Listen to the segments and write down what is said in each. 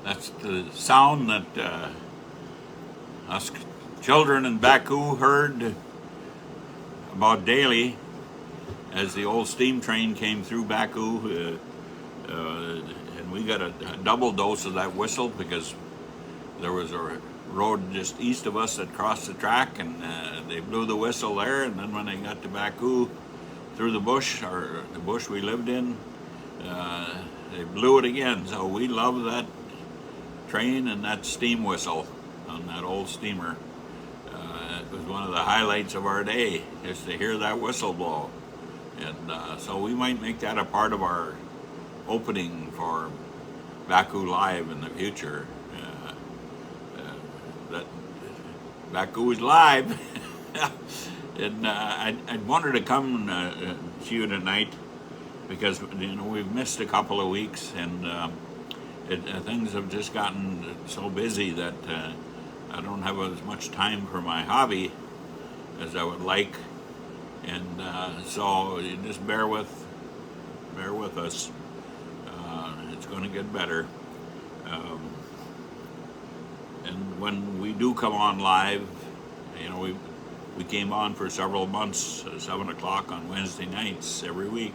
That's the sound that us children in Backoo heard about daily as the old steam train came through Backoo. And we got a double dose of that whistle because there was a road just east of us that crossed the track, and they blew the whistle there. And then when they got to Backoo through the bush, or the bush we lived in, they blew it again. So we love that train and that steam whistle on that old steamer. It was one of the highlights of our day, just to hear that whistle blow. And so we might make that a part of our opening for Backoo Live in the future. That Backoo is live. And I wanted to come to you tonight because we've missed a couple of weeks, and things have just gotten so busy that I don't have as much time for my hobby as I would like, and so you just bear with us. It's going to get better. And when we do come on live, we came on for several months, 7 o'clock on Wednesday nights every week.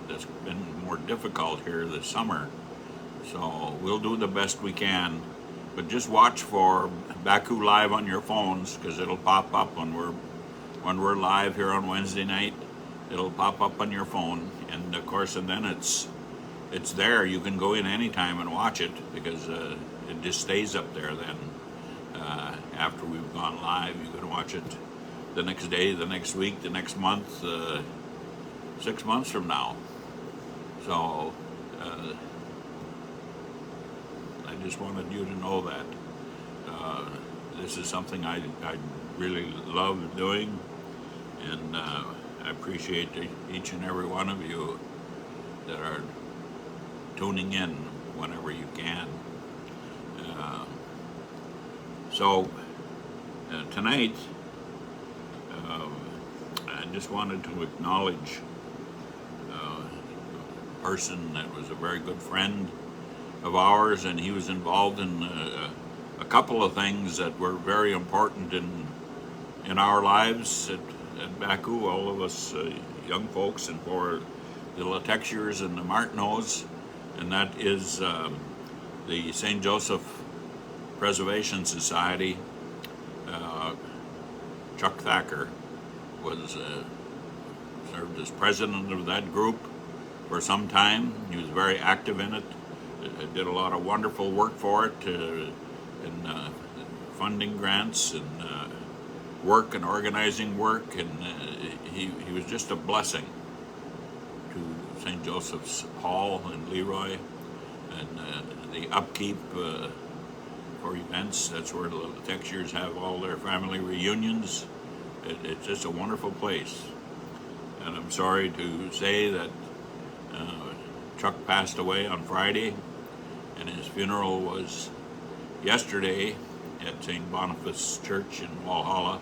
That's been more difficult here this summer, so we'll do the best we can. But just watch for Backoo Live on your phones, because it'll pop up when we're live here on Wednesday night. It'll pop up on your phone, and of course, and then it's there. You can go in anytime and watch it, because it just stays up there then. After we've gone live, you can watch it the next day, the next week, the next month, 6 months from now. So I just wanted you to know that this is something I really love doing, and I appreciate each and every one of you that are tuning in whenever you can. So tonight, I just wanted to acknowledge a person that was a very good friend of ours, and he was involved in a couple of things that were very important in our lives at Backoo, all of us young folks, and for the Latexiers and the Martineaus, and that is the St. Joseph Preservation Society. Chuck Thacker was served as president of that group for some time. He was very active in it, did a lot of wonderful work for it, in funding grants and work and organizing work, and he was just a blessing to St. Joseph's Hall in Leroy, and the upkeep for events. That's where the Latexiers have all their family reunions. It's just a wonderful place. And I'm sorry to say that Chuck passed away on Friday, and his funeral was yesterday at St. Boniface Church in Walhalla.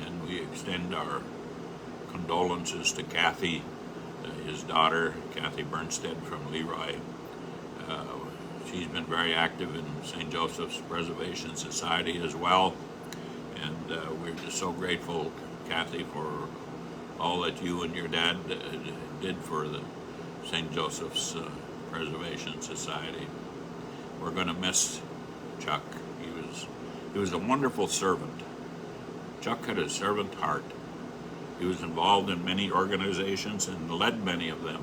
And we extend our condolences to Kathy, his daughter, Kathy Bernstead from Leroy. She's been very active in St. Joseph's Preservation Society as well, and we're just so grateful, Kathy, for all that you and your dad did for the St. Joseph's Preservation Society. We're going to miss Chuck. He was a wonderful servant. Chuck had a servant heart. He was involved in many organizations and led many of them.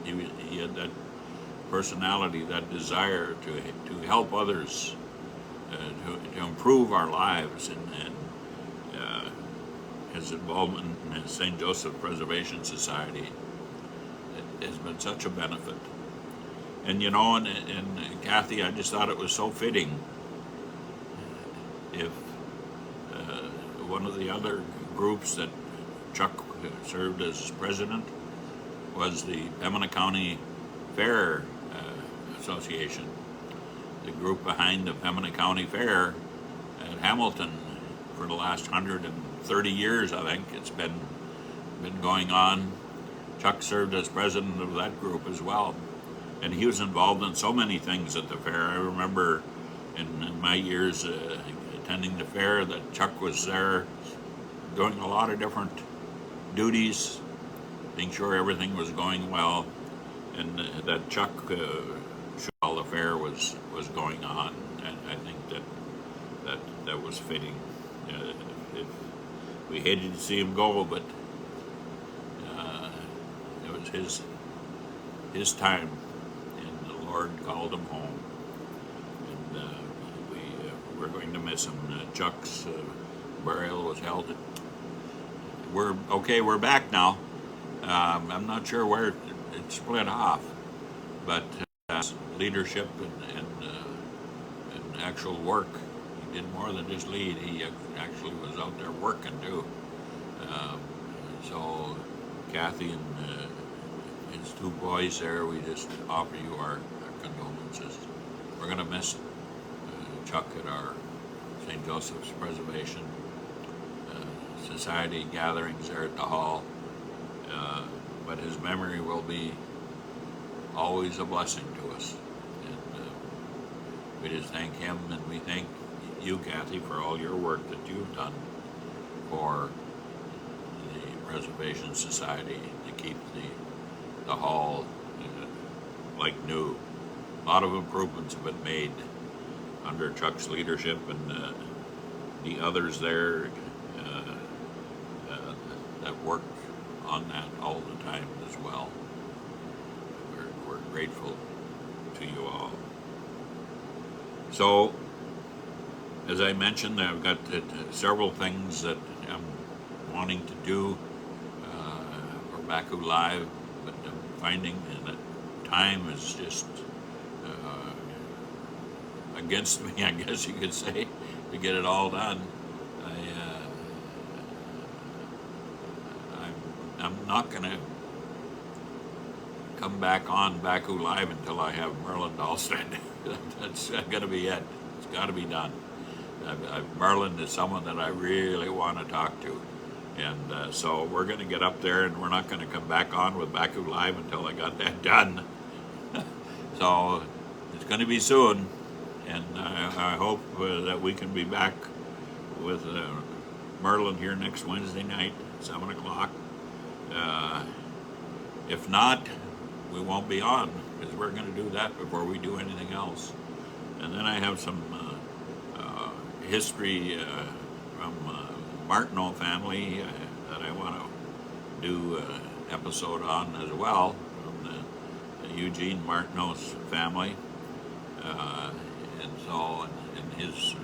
He had that personality, that desire to help others, to improve our lives, and his involvement in the St. Joseph Preservation Society has been such a benefit. And and Kathy, I just thought it was so fitting if one of the other groups that Chuck served as president was the Pembina County Fair Association, the group behind the Pembina County Fair at Hamilton for the last 130 years, I think it's been going on. Chuck served as president of that group as well, And he was involved in so many things at the fair. I remember in my years attending the fair that Chuck was there doing a lot of different duties, being sure everything was going well, and that Chuck while the fair was going on. And I think that was fitting. If we hated to see him go, but it was his time, and the Lord called him home, and we're going to miss him. Chuck's burial was held. We're back now. I'm not sure where it split off, but leadership and actual work. He did more than just lead. He actually was out there working too. So Kathy and his two boys there, we just offer you our condolences. We're going to miss Chuck at our St. Joseph's Preservation Society gatherings there at the hall. But his memory will be always a blessing to us. And we just thank him, and we thank you, Kathy, for all your work that you've done for the Preservation Society to keep the hall like new. A lot of improvements have been made under Chuck's leadership, and the others there that work on that all the time as well. We're grateful to you all. So, as I mentioned, I've got several things that I'm wanting to do for Backoo Live, but I'm finding that time is just against me, I guess you could say, to get it all done. I'm not going to come back on Backoo Live until I have Merlin Dahlstead. That's going to be it. It's got to be done. Merlin is someone that I really want to talk to. And so we're going to get up there, and we're not going to come back on with Backoo Live until I got that done. So it's going to be soon. And I hope that we can be back with Merlin here next Wednesday night at 7 o'clock. If not, we won't be on, because we're going to do that before we do anything else. And then I have some history from Martineau family that I want to do an episode on as well, from the Eugene Martineau's family, and so and his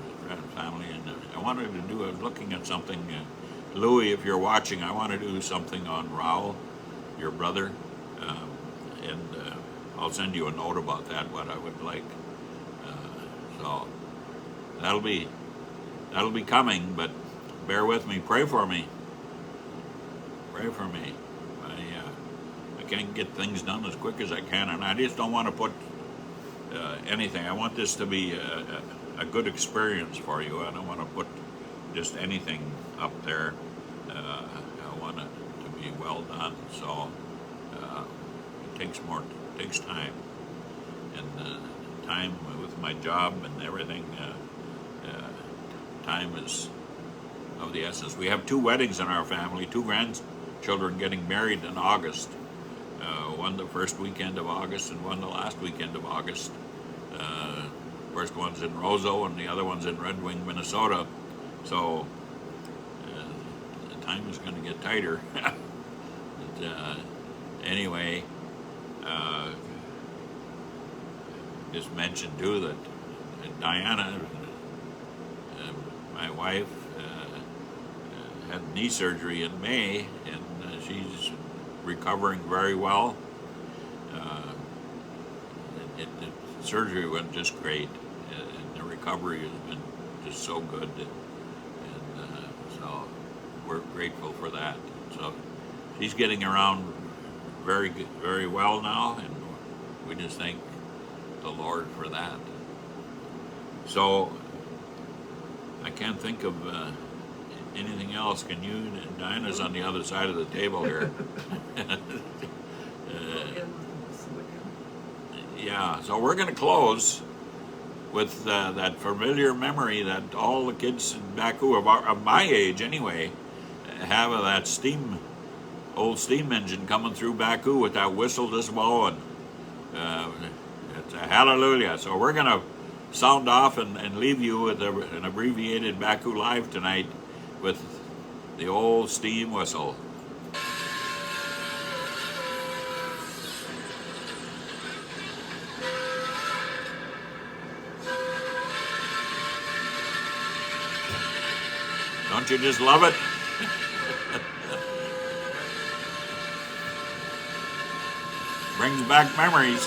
family. And I wanted to do, I was looking at something, Louis, if you're watching, I want to do something on Raul, your brother, and I'll send you a note about that, what I would like. So that'll be coming, but bear with me. Pray for me. Pray for me. I can't get things done as quick as I can, and I just don't want to put anything. I want this to be a good experience for you. I don't want to put just anything up there. I want it to be well done, so it takes time, and time with my job and everything. Time is of the essence. We have 2 weddings in our family, 2 grandchildren getting married in August. One the first weekend of August, and one the last weekend of August. First one's in Roseau, and the other one's in Red Wing, Minnesota. So the time is going to get tighter. But, anyway, just mentioned too that Diana, my wife, had knee surgery in May, and she's recovering very well. The surgery went just great, and the recovery has been just so good, and so we're grateful for that. So she's getting around very well now, and we just thank the Lord for that. So I can't think of anything else. Can you? Diana's on the other side of the table here. Yeah, so we're going to close with that familiar memory that all the kids in Backoo of my age anyway have of that old steam engine coming through Backoo with that whistle just blowing. Uh, it's a hallelujah. So we're going to sound off and leave you with an abbreviated Backoo Live tonight with the old steam whistle. Don't you just love it? Brings back memories.